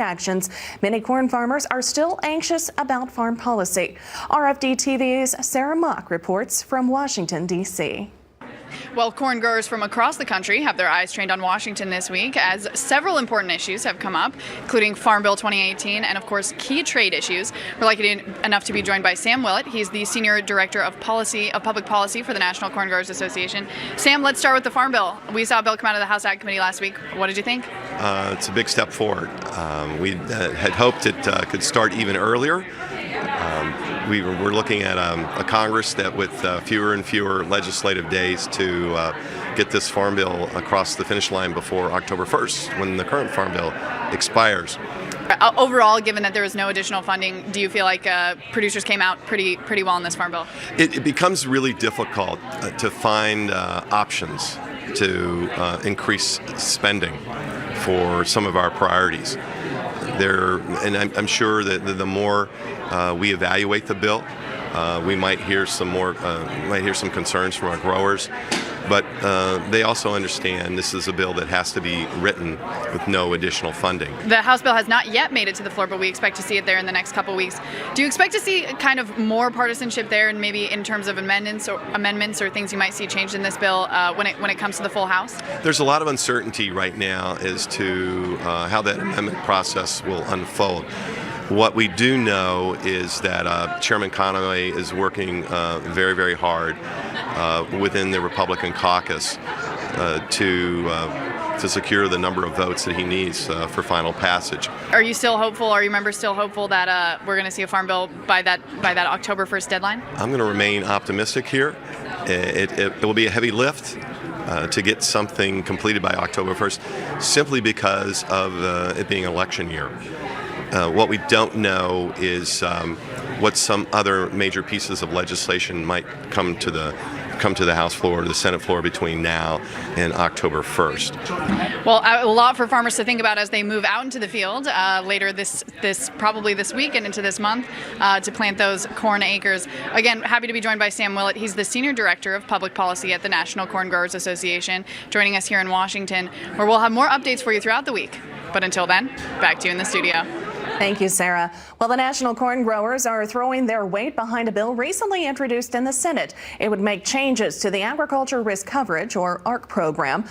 actions, many corn farmers are still anxious about farm policy. RFD-TV's Sarah Mock reports from Washington, D.C. Well, corn growers from across the country have their eyes trained on Washington this week as several important issues have come up, including Farm Bill 2018 and, of course, key trade issues. We're lucky enough to be joined by Sam Willett. He's the Senior Director of Public Policy for the National Corn Growers Association. Sam, let's start with the Farm Bill. We saw a bill come out of the House Ag Committee last week. What did you think? It's a big step forward. We had hoped it could start even earlier. We're looking at a Congress that with fewer and fewer legislative days to get this Farm Bill across the finish line before October 1st, when the current Farm Bill expires. Overall, given that there was no additional funding, do you feel like producers came out pretty well in this Farm Bill? It becomes really difficult to find options to increase spending for some of our priorities. And I'm sure that the more we evaluate the bill, we might hear some concerns from our growers, but they also understand this is a bill that has to be written with no additional funding. The House bill has not yet made it to the floor, but we expect to see it there in the next couple weeks. Do you expect to see kind of more partisanship there, and maybe in terms of amendments or things you might see changed in this bill when it comes to the full House? There's a lot of uncertainty right now as to how that amendment process will unfold. What we do know is that Chairman Conway is working very, very hard within the Republican caucus to secure the number of votes that he needs for final passage. Are you still hopeful? Are your members still hopeful that we're going to see a Farm Bill by that October 1st deadline? I'm going to remain optimistic here. It will be a heavy lift to get something completed by October 1st, simply because of it being election year. What we don't know is what some other major pieces of legislation might come to the House floor or the Senate floor between now and October 1st. Well, a lot for farmers to think about as they move out into the field later probably this week and into this month to plant those corn acres. Again, happy to be joined by Sam Willett. He's the Senior Director of Public Policy at the National Corn Growers Association, joining us here in Washington, where we'll have more updates for you throughout the week. But until then, back to you in the studio. Thank you, Sarah. Well, the national corn growers are throwing their weight behind a bill recently introduced in the Senate. It would make changes to the Agriculture Risk Coverage, or ARC program.